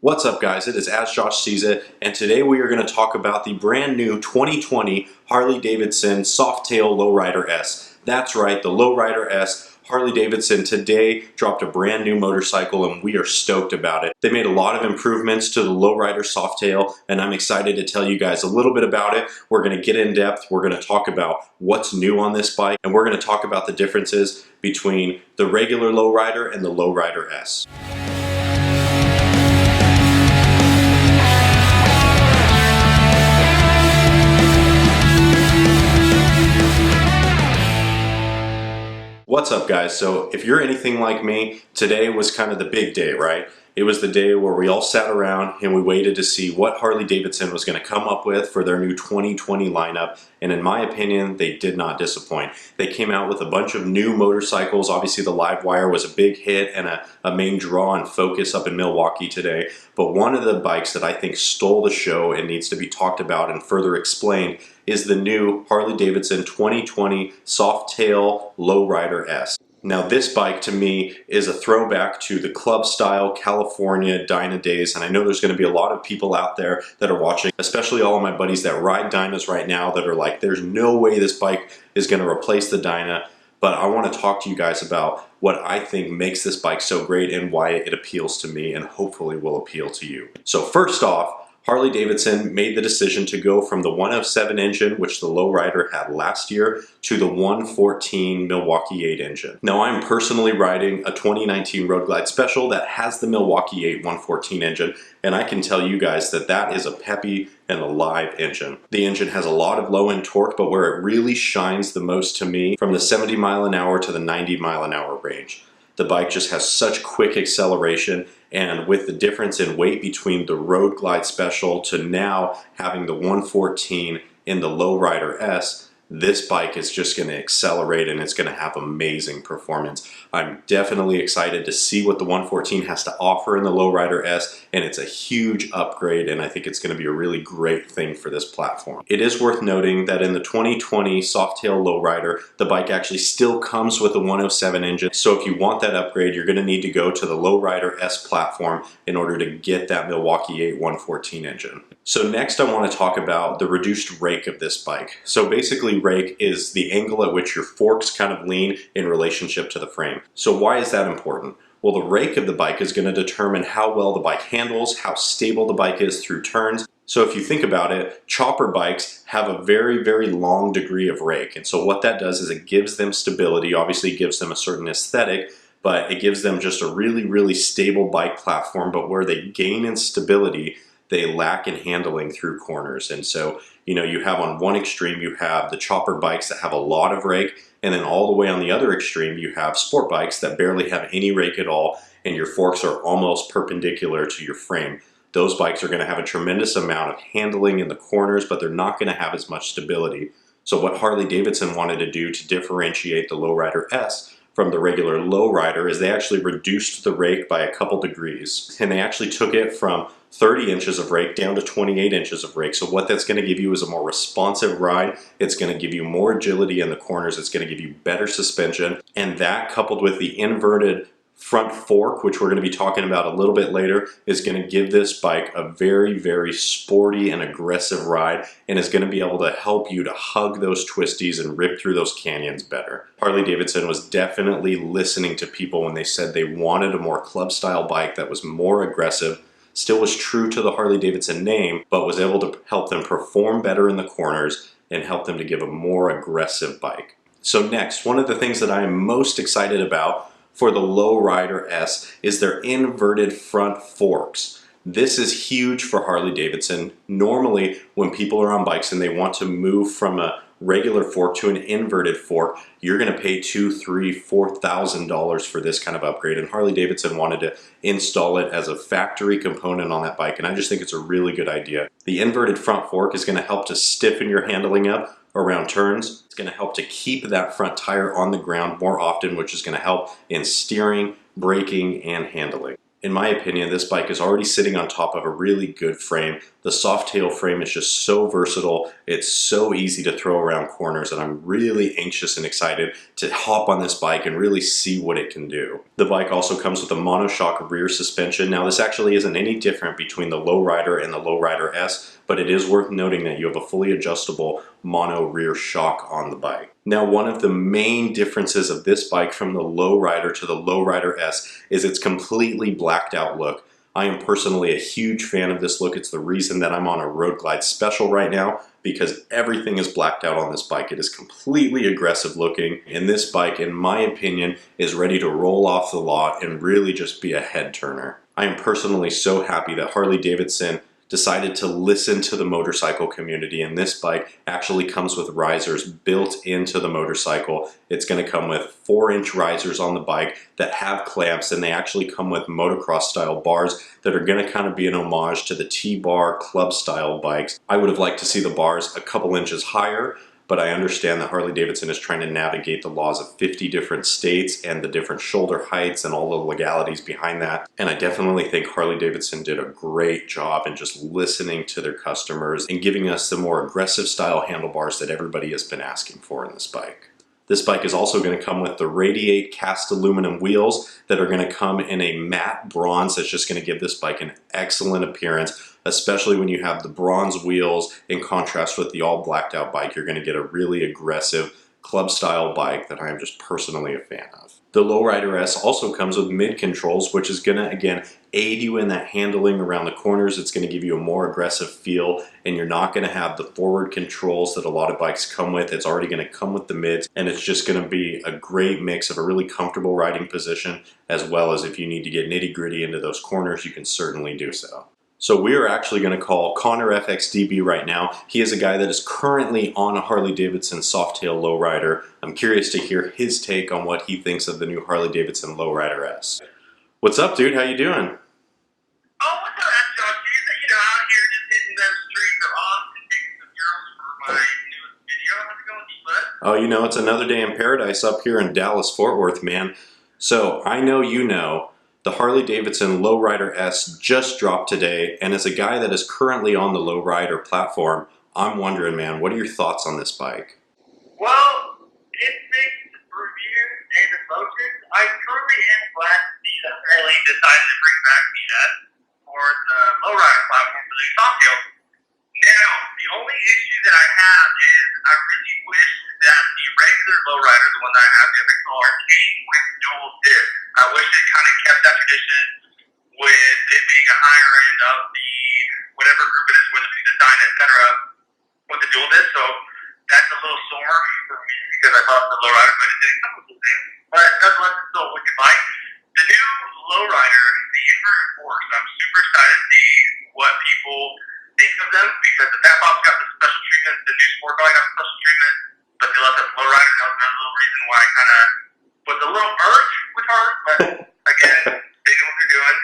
What's up guys, it is As Josh Sees It, and today we are going to talk about the brand new 2020 Harley-Davidson Softail Lowrider S. That's right, the Lowrider S. Harley-Davidson today dropped a brand new motorcycle and we are stoked about it. They made a lot of improvements to the Lowrider Softail and I'm excited to tell you guys a little bit about it. We're going to get in depth, we're going to talk about what's new on this bike, and we're going to talk about the differences between the regular Lowrider and the Lowrider S. What's up guys? So if you're anything like me, today was kind of the big day, right? It was the day where we all sat around and we waited to see what Harley-Davidson was going to come up with for their new 2020 lineup, and in my opinion, they did not disappoint. They came out with a bunch of new motorcycles. Obviously the Livewire was a big hit and a main draw and focus up in Milwaukee today, but one of the bikes that I think stole the show and needs to be talked about and further explained is the new Harley-Davidson 2020 Softail Lowrider S. Now this bike to me is a throwback to the club style California Dyna days, and I know there's going to be a lot of people out there that are watching, especially all of my buddies that ride Dynas right now that are like, there's no way this bike is going to replace the Dyna, but I want to talk to you guys about what I think makes this bike so great and why it appeals to me and hopefully will appeal to you. So first off, Harley-Davidson made the decision to go from the 107 engine, which the Lowrider had last year, to the 114 Milwaukee 8 engine. Now I'm personally riding a 2019 Road Glide Special that has the Milwaukee 8 114 engine, and I can tell you guys that that is a peppy and alive engine. The engine has a lot of low-end torque, but where it really shines the most to me, from the 70 mile an hour to the 90 mile an hour range. The bike just has such quick acceleration, and with the difference in weight between the Road Glide Special to now having the 114 in the Lowrider S, this bike is just going to accelerate and it's going to have amazing performance. I'm definitely excited to see what the 114 has to offer in the Lowrider S, and it's a huge upgrade, and I think it's going to be a really great thing for this platform. It is worth noting that in the 2020 Softail Lowrider, the bike actually still comes with a 107 engine, so if you want that upgrade, you're going to need to go to the Lowrider S platform in order to get that Milwaukee 8 114 engine. So next I want to talk about the reduced rake of this bike. So basically rake is the angle at which your forks kind of lean in relationship to the frame. So why is that important? Well, the rake of the bike is going to determine how well the bike handles, how stable the bike is through turns. So if you think about it, chopper bikes have a very, very long degree of rake. And so what that does is it gives them stability, obviously gives them a certain aesthetic, but it gives them just a really, really stable bike platform. But where they gain in stability, they lack in handling through corners. And so, you know, you have on one extreme, you have the chopper bikes that have a lot of rake, and then all the way on the other extreme, you have sport bikes that barely have any rake at all, and your forks are almost perpendicular to your frame. Those bikes are going to have a tremendous amount of handling in the corners, but they're not going to have as much stability. So what Harley-Davidson wanted to do to differentiate the Lowrider S from the regular Lowrider is they actually reduced the rake by a couple degrees, and they actually took it from 30 inches of rake down to 28 inches of rake. So what that's going to give you is a more responsive ride. It's going to give you more agility in the corners. It's going to give you better suspension, and that coupled with the inverted front fork, which we're going to be talking about a little bit later, is going to give this bike a very, very sporty and aggressive ride, and is going to be able to help you to hug those twisties and rip through those canyons better. Harley-Davidson was definitely listening to people when they said they wanted a more club style bike that was more aggressive, still was true to the Harley-Davidson name, but was able to help them perform better in the corners and help them to give a more aggressive bike. So next, one of the things that I am most excited about for the Lowrider S is their inverted front forks. This is huge for Harley-Davidson. Normally, when people are on bikes and they want to move from a regular fork to an inverted fork, you're going to pay $2,000, $3,000, $4,000 for this kind of upgrade, and Harley-Davidson wanted to install it as a factory component on that bike, and I just think it's a really good idea. The inverted front fork is going to help to stiffen your handling up around turns. It's going to help to keep that front tire on the ground more often, which is going to help in steering, braking, and handling. In my opinion, this bike is already sitting on top of a really good frame The Softail frame is just so versatile. It's so easy to throw around corners, and I'm really anxious and excited to hop on this bike and really see what it can do. The bike also comes with a monoshock rear suspension. Now this actually isn't any different between the Lowrider and the Lowrider S, but it is worth noting that you have a fully adjustable mono rear shock on the bike. Now, one of the main differences of this bike from the Lowrider to the Lowrider S is its completely blacked out look. I am personally a huge fan of this look. It's the reason that I'm on a Road Glide special right now, because everything is blacked out on this bike. It is completely aggressive looking, and this bike, in my opinion, is ready to roll off the lot and really just be a head turner. I am personally so happy that Harley-Davidson decided to listen to the motorcycle community, and this bike actually comes with risers built into the motorcycle. It's going to come with 4-inch risers on the bike that have clamps, and they actually come with motocross-style bars that are going to kind of be an homage to the T-bar club-style bikes. I would have liked to see the bars a couple inches higher, but I understand that Harley-Davidson is trying to navigate the laws of 50 different states and the different shoulder heights and all the legalities behind that. And I definitely think Harley-Davidson did a great job in just listening to their customers and giving us the more aggressive style handlebars that everybody has been asking for in this bike. This bike is also going to come with the Radiate cast aluminum wheels that are going to come in a matte bronze that's just going to give this bike an excellent appearance, especially when you have the bronze wheels in contrast with the all blacked out bike. You're going to get a really aggressive club style bike that I am just personally a fan of. The Lowrider S also comes with mid controls, which is going to, again, aid you in that handling around the corners. It's going to give you a more aggressive feel, and you're not going to have the forward controls that a lot of bikes come with. It's already going to come with the mids, and it's just going to be a great mix of a really comfortable riding position, as well as if you need to get nitty gritty into those corners, you can certainly do so. So we are actually going to call Connor FXDB right now. He is a guy that is currently on a Harley-Davidson Softail Lowrider. I'm curious to hear his take on what he thinks of the new Harley-Davidson Lowrider S. What's up, dude? How you doing? Oh, what's up, Josh? You know, out here just hitting those streets of Austin, taking some girls for my newest video. How's it going, bud? Oh, you know, it's another day in paradise up here in Dallas, Fort Worth, man. So I know you know the Harley-Davidson Lowrider S just dropped today, and as a guy that is currently on the Lowrider platform, I'm wondering, man, what are your thoughts on this bike? Well, it's mixed reviews and emotions. I truly am glad to see that Harley decided to bring back the S for the Lowrider platform for the Softail. Now, the only issue that I have is I really wish that the regular Lowrider, the one that I have, the FXL Arcade with dual disc, I wish it kind of kept that tradition with it being a higher end of the whatever group it is, whether it be design, etc., with the dual disc. So that's a little sore for me because I thought the Lowrider, but it didn't come with the same. But nonetheless, it's still a wicked bike. The new Lowrider, the inverted forks, I'm super excited to see what people think of them, because the Fat Bob's got the special treatment, the new Sport Dog got the special treatment, but they left us Lowrider. That was another little reason why I kind of was a little urged with her, but again, they know what they're doing.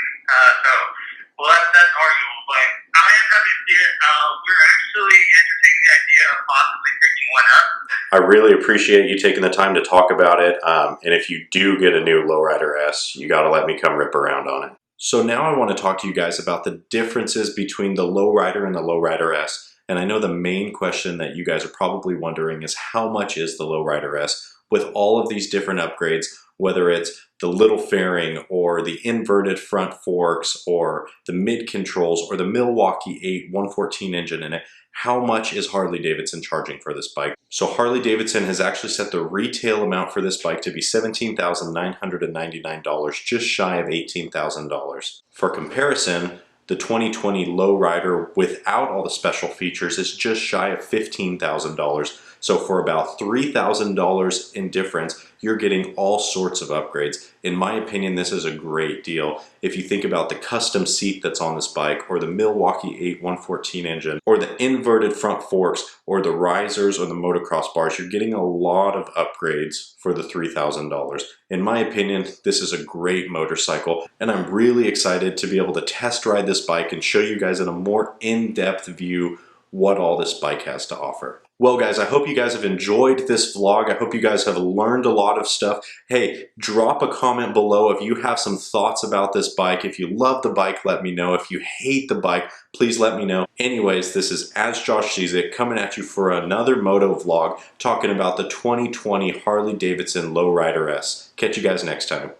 Well, that's arguable, but I am happy to see it. We're actually entertaining the idea of possibly picking one up. I really appreciate you taking the time to talk about it, and if you do get a new Lowrider S, you got to let me come rip around on it. So now I want to talk to you guys about the differences between the Lowrider and the Lowrider S. And I know the main question that you guys are probably wondering is, how much is the Lowrider S with all of these different upgrades, whether it's the little fairing or the inverted front forks or the mid controls or the Milwaukee 8 114 engine in it? How much is Harley-Davidson charging for this bike? So Harley-Davidson has actually set the retail amount for this bike to be $17,999, just shy of $18,000. For comparison, the 2020 Lowrider without all the special features is just shy of $15,000. So for about $3,000 in difference, you're getting all sorts of upgrades. In my opinion, this is a great deal. If you think about the custom seat that's on this bike, or the Milwaukee 8 114 engine, or the inverted front forks, or the risers, or the motocross bars, you're getting a lot of upgrades for the $3,000. In my opinion, this is a great motorcycle, and I'm really excited to be able to test ride this bike and show you guys in a more in-depth view what all this bike has to offer. Well guys, I hope you guys have enjoyed this vlog. I hope you guys have learned a lot of stuff. Hey, drop a comment below if you have some thoughts about this bike. If you love the bike, let me know. If you hate the bike, please let me know. Anyways, this is As Josh Sees It coming at you for another moto vlog talking about the 2020 Harley-Davidson Lowrider S. Catch you guys next time.